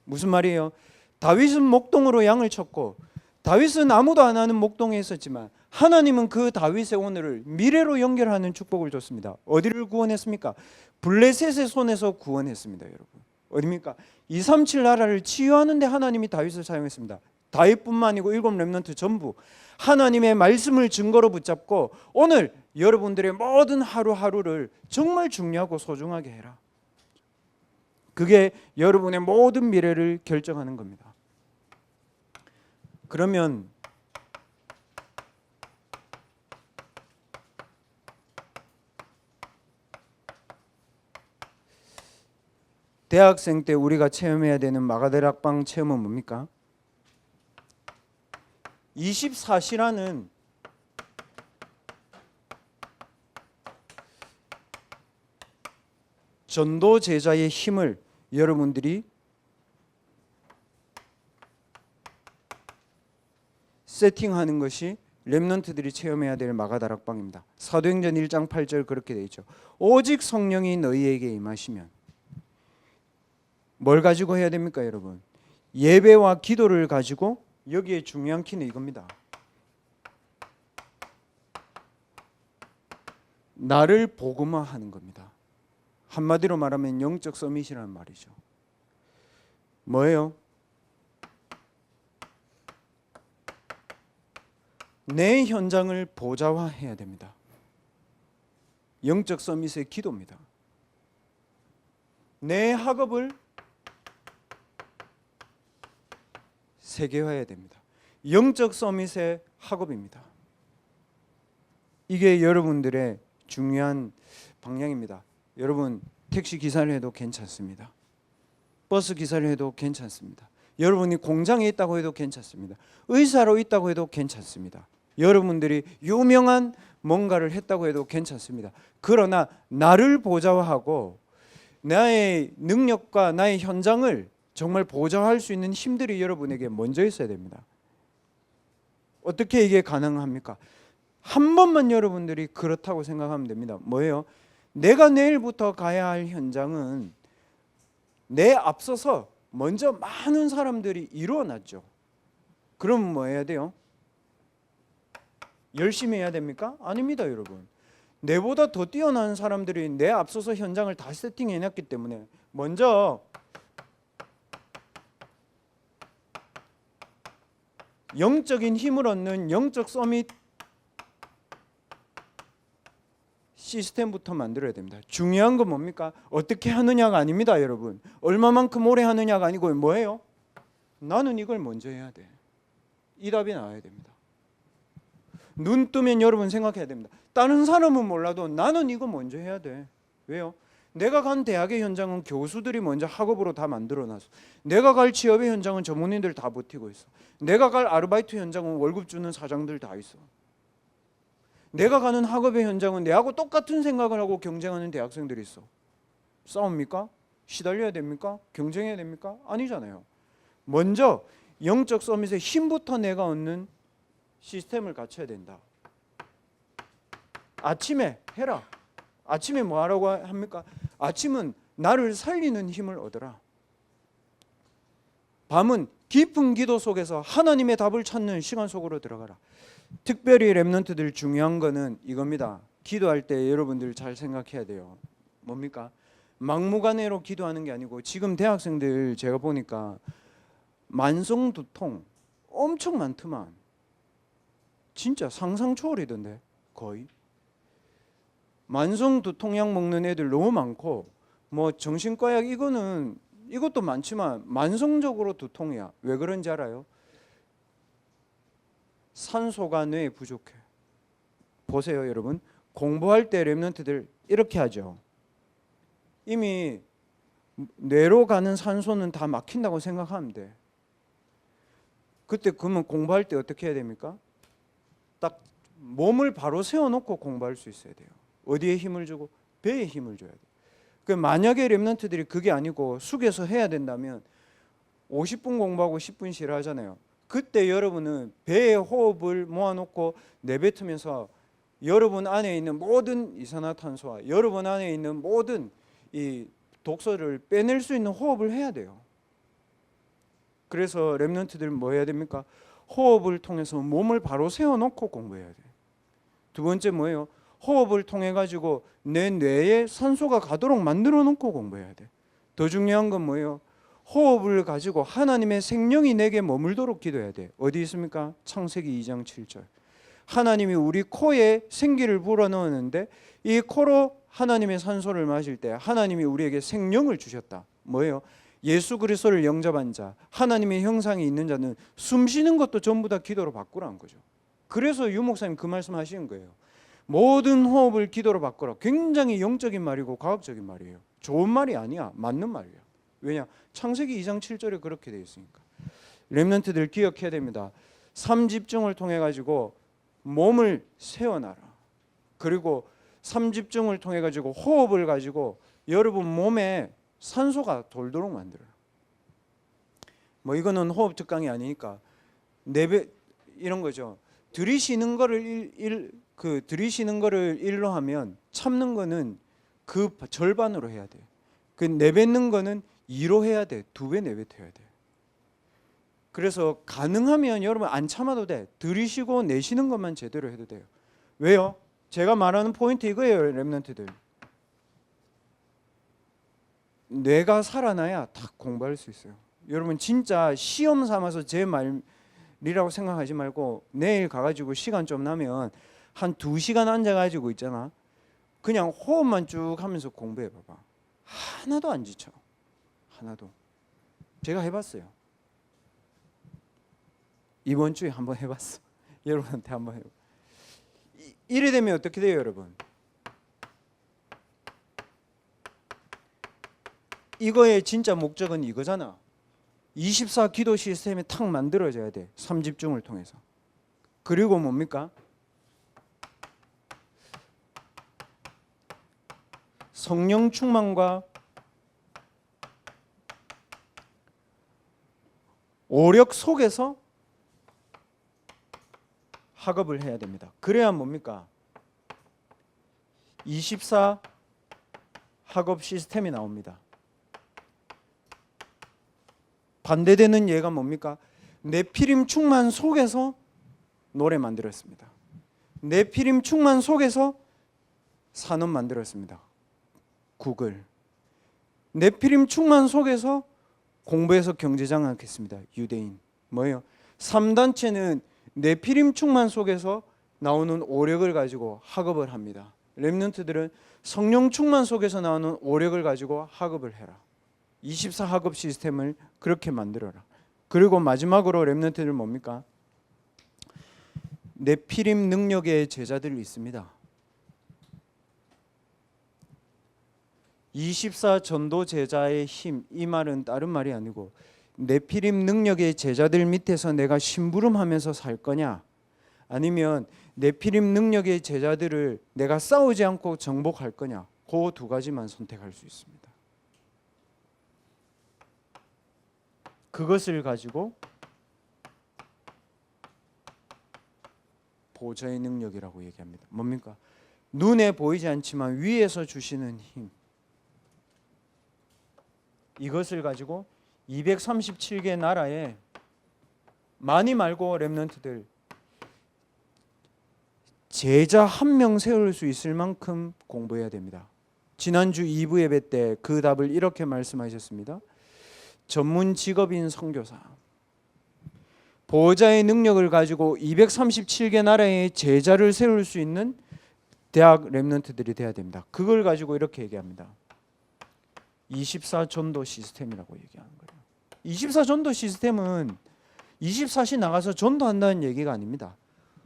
무슨 말이에요? 다윗은 목동으로 양을 쳤고 다윗은 아무도 안 하는 목동에 있었지만 하나님은 그 다윗의 오늘을 미래로 연결하는 축복을 줬습니다. 어디를 구원했습니까? 블레셋의 손에서 구원했습니다. 여러분, 어디입니까? 237 나라를 치유하는 데 하나님이 다윗을 사용했습니다. 다윗뿐만 아니고 7 렘넌트 전부 하나님의 말씀을 증거로 붙잡고 오늘 여러분들의 모든 하루하루를 정말 중요하고 소중하게 해라. 그게 여러분의 모든 미래를 결정하는 겁니다. 그러면 대학생 때 우리가 체험해야 되는 마가다락방 체험은 뭡니까? 24시라는 전도 제자의 힘을 여러분들이 세팅하는 것이 렘넌트들이 체험해야 될 마가다락방입니다. 사도행전 1장 8절 그렇게 되어 있죠. 오직 성령이 너희에게 임하시면 뭘 가지고 해야 됩니까 여러분? 예배와 기도를 가지고, 여기에 중요한 키는 이겁니다. 나를 복음화하는 겁니다. 한마디로 말하면 영적 서밋이라는 말이죠. 뭐예요? 내 현장을 보좌화해야 됩니다. 영적 서밋의 기도입니다. 내 학업을 세계화해야 됩니다. 영적 서밋의 학업입니다. 이게 여러분들의 중요한 방향입니다. 여러분 택시 기사를 해도 괜찮습니다. 버스 기사를 해도 괜찮습니다. 여러분이 공장에 있다고 해도 괜찮습니다. 의사로 있다고 해도 괜찮습니다. 여러분들이 유명한 뭔가를 했다고 해도 괜찮습니다. 그러나 나를 보좌하고 나의 능력과 나의 현장을 정말 보좌할 수 있는 힘들이 여러분에게 먼저 있어야 됩니다. 어떻게 이게 가능합니까? 한 번만 여러분들이 그렇다고 생각하면 됩니다. 뭐예요? 내가 내일부터 가야 할 현장은 내 앞서서 먼저 많은 사람들이 이루어놨죠. 그럼 뭐 해야 돼요? 열심히 해야 됩니까? 아닙니다, 여러분. 내보다 더 뛰어난 사람들이 내 앞서서 현장을 다 세팅해놨기 때문에 먼저 영적인 힘을 얻는 영적 서밋 시스템부터 만들어야 됩니다. 중요한 건 뭡니까? 어떻게 하느냐가 아닙니다, 여러분. 얼마만큼 오래 하느냐가 아니고 뭐예요? 나는 이걸 먼저 해야 돼. 이 답이 나와야 됩니다. 눈 뜨면 여러분 생각해야 됩니다. 다른 사람은 몰라도 나는 이거 먼저 해야 돼. 왜요? 내가 간 대학의 현장은 교수들이 먼저 학업으로 다 만들어놨어. 내가 갈 취업의 현장은 전문인들 다 버티고 있어. 내가 갈 아르바이트 현장은 월급 주는 사장들 다 있어. 내가 가는 학업의 현장은 내하고 똑같은 생각을 하고 경쟁하는 대학생들이 있어. 싸웁니까? 시달려야 됩니까? 경쟁해야 됩니까? 아니잖아요. 먼저 영적 서밋의 힘부터 내가 얻는 시스템을 갖춰야 된다. 아침에 해라. 아침에 뭐 하라고 합니까? 아침은 나를 살리는 힘을 얻어라. 밤은 깊은 기도 속에서 하나님의 답을 찾는 시간 속으로 들어가라. 특별히 렘넌트들 중요한 거는 이겁니다. 기도할 때 여러분들 잘 생각해야 돼요. 뭡니까? 막무가내로 기도하는 게 아니고 지금 대학생들 제가 보니까 만성 두통 엄청 많더만. 진짜 상상 초월이던데 거의. 만성 두통약 먹는 애들 너무 많고 뭐 정신과약 이것도 많지만 만성적으로 두통이야. 왜 그런지 알아요? 산소가 뇌에 부족해. 보세요, 여러분. 공부할 때 렘넌트들 이렇게 하죠. 이미 뇌로 가는 산소는 다 막힌다고 생각하면 돼. 그때 그러면 공부할 때 어떻게 해야 됩니까? 딱 몸을 바로 세워놓고 공부할 수 있어야 돼요. 어디에 힘을 주고? 배에 힘을 줘야 돼요. 그 만약에 렘넌트들이 그게 아니고 숙여서 해야 된다면 50분 공부하고 10분 쉬라 하잖아요. 그때 여러분은 배에 호흡을 모아놓고 내뱉으면서 여러분 안에 있는 모든 이산화탄소와 여러분 안에 있는 모든 이 독소를 빼낼 수 있는 호흡을 해야 돼요. 그래서 렘넌트들은 뭐 해야 됩니까? 호흡을 통해서 몸을 바로 세워놓고 공부해야 돼요. 두 번째 뭐예요? 호흡을 통해 가지고 내 뇌에 산소가 가도록 만들어 놓고 공부해야 돼. 더 중요한 건 뭐예요? 호흡을 가지고 하나님의 생명이 내게 머물도록 기도해야 돼. 어디 있습니까? 창세기 2장 7절. 하나님이 우리 코에 생기를 불어넣었는데 이 코로 하나님의 산소를 마실 때 하나님이 우리에게 생명을 주셨다. 뭐예요? 예수 그리스도를 영접한 자, 하나님의 형상이 있는 자는 숨 쉬는 것도 전부 다 기도로 바꾸라는 거죠. 그래서 유 목사님 그 말씀하시는 거예요. 모든 호흡을 기도로 바꾸라. 굉장히 영적인 말이고 과학적인 말이에요. 좋은 말이 아니야. 맞는 말이에요. 왜냐? 창세기 2장 7절에 그렇게 되어 있으니까. 렘넌트들 기억해야 됩니다. 삼집중을 통해 가지고 몸을 세워놔라. 그리고 삼집중을 통해 가지고 호흡을 가지고 여러분 몸에 산소가 돌도록 만들어요. 뭐 이거는 호흡 특강이 아니니까 내배 이런 거죠. 들이쉬는 거를 일로 하면 참는 거는 그 절반으로 해야 돼. 그 내뱉는 거는 2로 해야 돼. 2배 내뱉어야 돼. 그래서 가능하면 여러분 안 참아도 돼. 들이쉬고 내쉬는 것만 제대로 해도 돼요. 왜요? 제가 말하는 포인트 이거예요, 렘넌트들. 뇌가 살아나야 다 공부할 수 있어요. 여러분 진짜 시험 삼아서 제 말이라고 생각하지 말고 내일 가가지고 시간 좀 나면 한 2시간 앉아가지고 있잖아. 그냥 호흡만 쭉 하면서 공부해 봐봐. 하나도 안 지쳐. 하나도. 제가 해봤어요. 이번 주에 한번 해봤어. 여러분한테 한번 해봐. 이래 되면 어떻게 돼요, 여러분? 이거의 진짜 목적은 이거잖아. 24 기도 시스템이 탁 만들어져야 돼. 3집중을 통해서. 그리고 뭡니까? 성령 충만과 오력 속에서 학업을 해야 됩니다. 그래야 뭡니까? 24 학업 시스템이 나옵니다. 반대되는 예가 뭡니까? 네피림 충만 속에서 노래 만들었습니다. 네피림 충만 속에서 산업 만들었습니다. 구글. 네피림 충만 속에서 공부해서 경제장악했습니다. 유대인. 뭐예요? 3단체는 네피림 충만 속에서 나오는 오력을 가지고 학업을 합니다. 렘넌트들은 성령 충만 속에서 나오는 오력을 가지고 학업을 해라. 24 학업 시스템을 그렇게 만들어라. 그리고 마지막으로 렘넌트들 뭡니까? 네피림 능력의 제자들이 있습니다. 24 전도 제자의 힘, 이 말은 다른 말이 아니고 네피림 능력의 제자들 밑에서 내가 심부름하면서 살 거냐, 아니면 네피림 능력의 제자들을 내가 싸우지 않고 정복할 거냐, 그 두 가지만 선택할 수 있습니다. 그것을 가지고 보좌의 능력이라고 얘기합니다. 뭡니까? 눈에 보이지 않지만 위에서 주시는 힘. 이것을 가지고 237개 나라에 많이 말고 렘넌트들 제자 한 명 세울 수 있을 만큼 공부해야 됩니다. 지난주 2부 예배 때 그 답을 이렇게 말씀하셨습니다. 전문 직업인 선교사, 보호자의 능력을 가지고 237개 나라의 제자를 세울 수 있는 대학 렘넌트들이 돼야 됩니다. 그걸 가지고 이렇게 얘기합니다. 24 전도 시스템이라고 얘기하는 거예요. 24 전도 시스템은 24시 나가서 전도한다는 얘기가 아닙니다.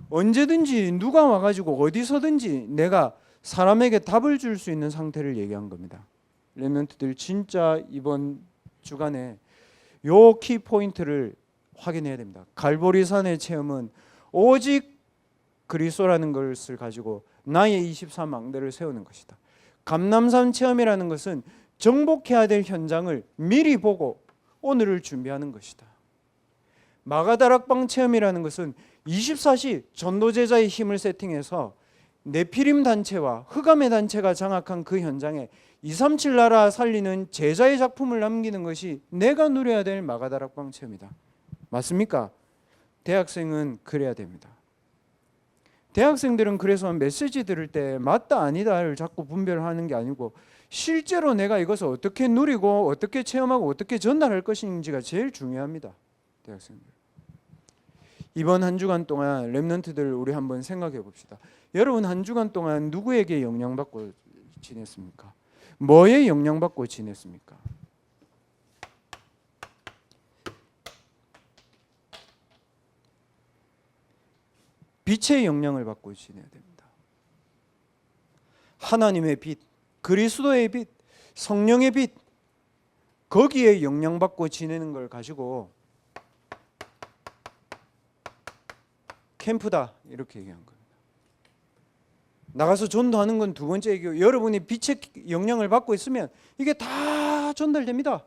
언제든지 누가 와가지고 어디서든지 내가 사람에게 답을 줄 수 있는 상태를 얘기한 겁니다. 렘넌트들 진짜 이번 주간에 요 키포인트를 확인해야 됩니다. 갈보리산의 체험은 오직 그리스도라는 것을 가지고 나의 24 망대를 세우는 것이다. 감람산 체험이라는 것은 정복해야 될 현장을 미리 보고 오늘을 준비하는 것이다. 마가다락방 체험이라는 것은 24시 전도제자의 힘을 세팅해서 네피림 단체와 흑암의 단체가 장악한 그 현장에 237 나라 살리는 제자의 작품을 남기는 것이 내가 누려야 될 마가다락방 체험이다. 맞습니까? 대학생은 그래야 됩니다. 대학생들은 그래서 메시지 들을 때 맞다 아니다를 자꾸 분별하는 게 아니고 실제로 내가 이것을 어떻게 누리고 어떻게 체험하고 어떻게 전달할 것인지가 제일 중요합니다. 대학생들. 이번 한 주간 동안 렘넌트들 우리 한번 생각해 봅시다. 여러분 한 주간 동안 누구에게 영향받고 지냈습니까? 뭐에 영향받고 지냈습니까? 빛의 영향을 받고 지내야 됩니다. 하나님의 빛, 그리스도의 빛, 성령의 빛, 거기에 영향받고 지내는 걸 가지고 캠프다 이렇게 얘기한 겁니다. 나가서 전도하는 건 두 번째 얘기고, 여러분이 빛의 영향을 받고 있으면 이게 다 전달됩니다.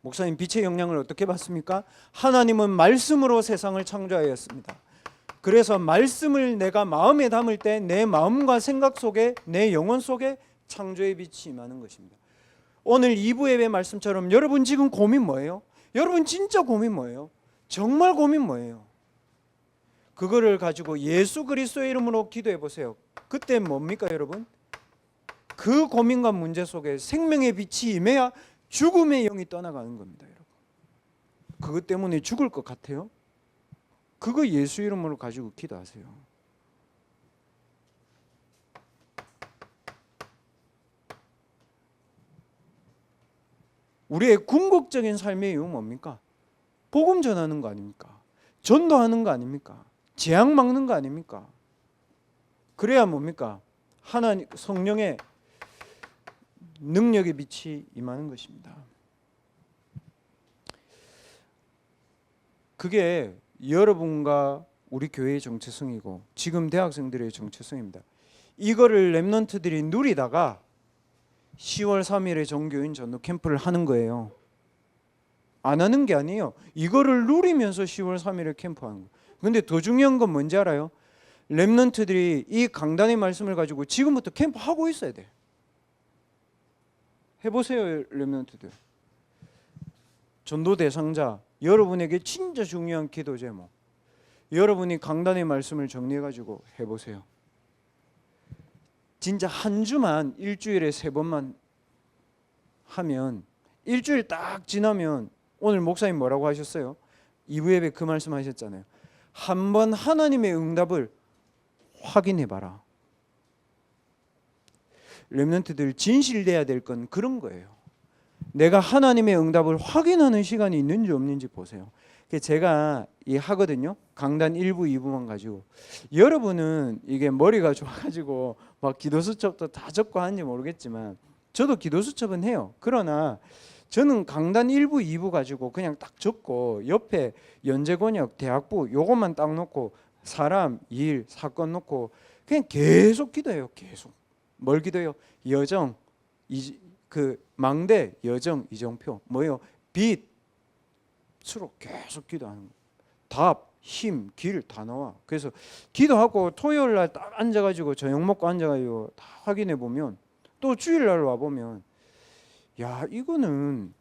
목사님, 빛의 영향을 어떻게 받습니까? 하나님은 말씀으로 세상을 창조하였습니다. 그래서 말씀을 내가 마음에 담을 때 내 마음과 생각 속에, 내 영혼 속에 창조의 빛이 임하는 것입니다. 오늘 2부 예배 말씀처럼 여러분 지금 고민 뭐예요? 여러분 진짜 고민 뭐예요? 정말 고민 뭐예요? 그거를 가지고 예수 그리스도의 이름으로 기도해 보세요. 그때 뭡니까 여러분? 그 고민과 문제 속에 생명의 빛이 임해야 죽음의 영이 떠나가는 겁니다. 여러분. 그것 때문에 죽을 것 같아요? 그거 예수 이름으로 가지고 기도하세요. 우리의 궁극적인 삶의 이유 뭡니까? 복음 전하는 거 아닙니까? 전도하는 거 아닙니까? 재앙 막는 거 아닙니까? 그래야 뭡니까? 하나님 성령의 능력의 빛이 임하는 것입니다. 그게 여러분과 우리 교회의 정체성이고 지금 대학생들의 정체성입니다. 이거를 렘넌트들이 누리다가 10월 3일에 종교인 전도 캠프를 하는 거예요. 안 하는 게 아니에요. 이거를 누리면서 10월 3일에 캠프하는 거예요. 근데 더 중요한 건 뭔지 알아요? 렘넌트들이 이 강단의 말씀을 가지고 지금부터 캠프하고 있어야 돼. 해보세요, 렘넌트들. 전도 대상자, 여러분에게 진짜 중요한 기도 제목, 여러분이 강단의 말씀을 정리해가지고 해보세요. 진짜 한 주만 일주일에 3번만 하면, 일주일 딱 지나면, 오늘 목사님 뭐라고 하셨어요? 2부 예배 그 말씀 하셨잖아요. 한번 하나님의 응답을 확인해봐라. 렘넌트들 진실돼야 될 건 그런 거예요. 내가 하나님의 응답을 확인하는 시간이 있는지 없는지 보세요. 제가 하거든요. 강단 1부, 2부만 가지고. 여러분은 이게 머리가 좋아가지고 막 기도수첩도 다 적고 하는지 모르겠지만 저도 기도수첩은 해요. 그러나 저는 강단 1부, 2부 가지고 그냥 딱 적고 옆에 연재권역, 대학부 요것만 딱 놓고 사람, 일, 사건 놓고 그냥 계속 기도해요. 계속. 뭘 기도해요? 여정, 망대, 여정, 이정표 뭐예요? 빛으로 계속 기도하는 거예요. 답, 힘, 길 다 나와. 그래서 기도하고 토요일 날 딱 앉아가지고 저녁 먹고 앉아가지고 다 확인해 보면 또 주일 날 와 보면 야 이건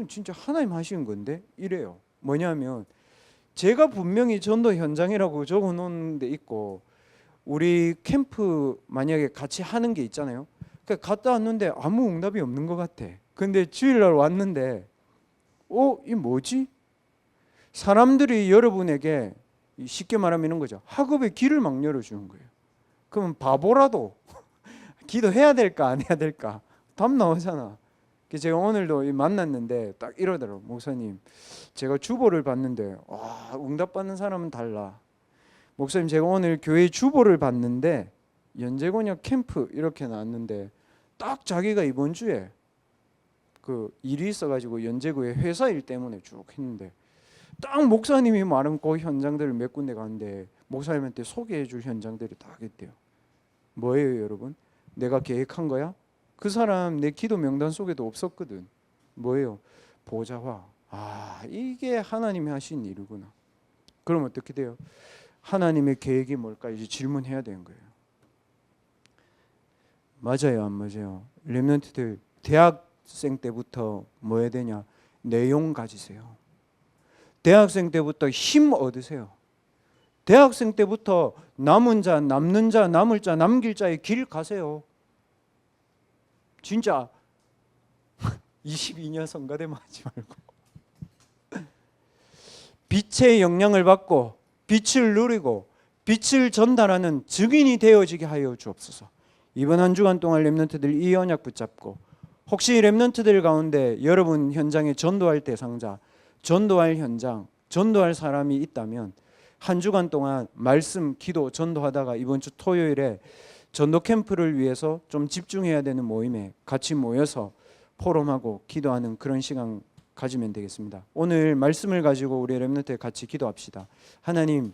진짜 하나님 하신 건데 이래요. 뭐냐면 제가 분명히 전도 현장이라고 적어놓은 데 있고 우리 캠프 만약에 같이 하는 게 있잖아요. 그러니까 갔다 왔는데 아무 응답이 없는 것 같아. 근데 주일날 왔는데 이 뭐지? 사람들이 여러분에게 쉽게 말하면 이런 거죠. 학업의 길을 막 열어주는 거예요. 그러면 바보라도 기도해야 될까 안 해야 될까? 답 나오잖아. 제가 오늘도 만났는데 딱 이러더라고. 목사님 제가 주보를 봤는데 응답받는 사람은 달라. 목사님 제가 오늘 교회 주보를 봤는데 연재곤역 캠프 이렇게 나왔는데 딱 자기가 이번 주에 그 일이 있어가지고 연재구의 회사 일 때문에 쭉 했는데 딱 목사님이 말한 그 현장들을 몇 군데 가는데 목사님한테 소개해줄 현장들이 다 있대요. 뭐예요 여러분? 내가 계획한 거야? 그 사람 내 기도 명단 속에도 없었거든. 뭐예요? 보좌화. 이게 하나님이 하신 일이구나. 그럼 어떻게 돼요? 하나님의 계획이 뭘까? 이제 질문해야 되는 거예요. 맞아요, 안 맞아요? 렘넌트들 대학생 때부터 뭐 해야 되냐? 내용 가지세요. 대학생 때부터 힘 얻으세요. 대학생 때부터 남은 자, 남는 자, 남을 자, 남길 자의 길 가세요. 진짜 22년 성가대만 하지 말고 빛의 영향을 받고 빛을 누리고 빛을 전달하는 증인이 되어지게 하여 주옵소서. 이번 한 주간 동안 렘넌트들 이 언약 붙잡고 혹시 렘넌트들 가운데 여러분 현장에 전도할 대상자, 전도할 현장, 전도할 사람이 있다면 한 주간 동안 말씀, 기도, 전도하다가 이번 주 토요일에 전도 캠프를 위해서 좀 집중해야 되는 모임에 같이 모여서 포럼하고 기도하는 그런 시간 가지면 되겠습니다. 오늘 말씀을 가지고 우리 렘넌트에 같이 기도합시다. 하나님,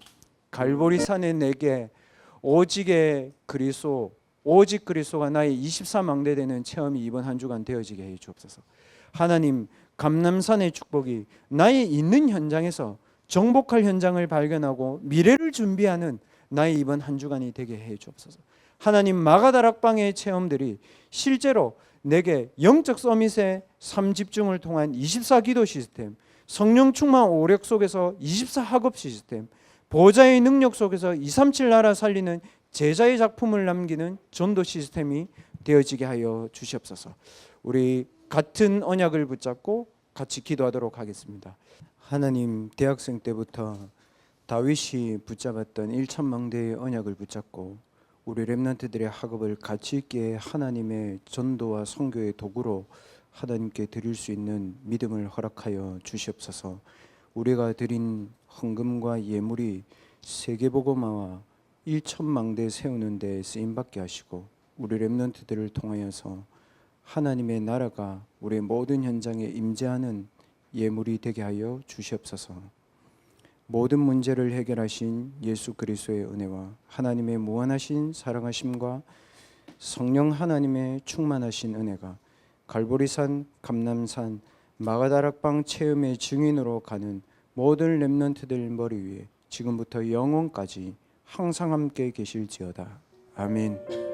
갈보리 산에 내게 오직 그리스도가 나의 24망대 되는 체험이 이번 한 주간 되어지게 해 주옵소서. 하나님, 감람산의 축복이 나의 있는 현장에서 정복할 현장을 발견하고 미래를 준비하는 나의 이번 한 주간이 되게 해 주옵소서. 하나님, 마가다락방의 체험들이 실제로 내게 영적 서밋의 3집중을 통한 24기도 시스템, 성령 충만 오력 속에서 24학업 시스템, 보좌의 능력 속에서 237 나라 살리는 제자의 작품을 남기는 전도 시스템이 되어지게 하여 주시옵소서. 우리 같은 언약을 붙잡고 같이 기도하도록 하겠습니다. 하나님, 대학생 때부터 다윗이 붙잡았던 1천망대의 언약을 붙잡고 우리 렘넌트들의 학업을 가치 있게 하나님의 전도와 선교의 도구로 하나님께 드릴 수 있는 믿음을 허락하여 주시옵소서. 우리가 드린 헌금과 예물이 세계복음화와 1천망대 세우는 데 쓰임받게 하시고 우리 렘넌트들을 통하여서 하나님의 나라가 우리의 모든 현장에 임재하는 예물이 되게 하여 주시옵소서. 모든 문제를 해결하신 예수 그리스도의 은혜와 하나님의 무한하신 사랑하심과 성령 하나님의 충만하신 은혜가 갈보리산, 감람산, 마가다락방 체험의 증인으로 가는 모든 렘넌트들 머리 위에 지금부터 영원까지 항상 함께 계실지어다. 아멘.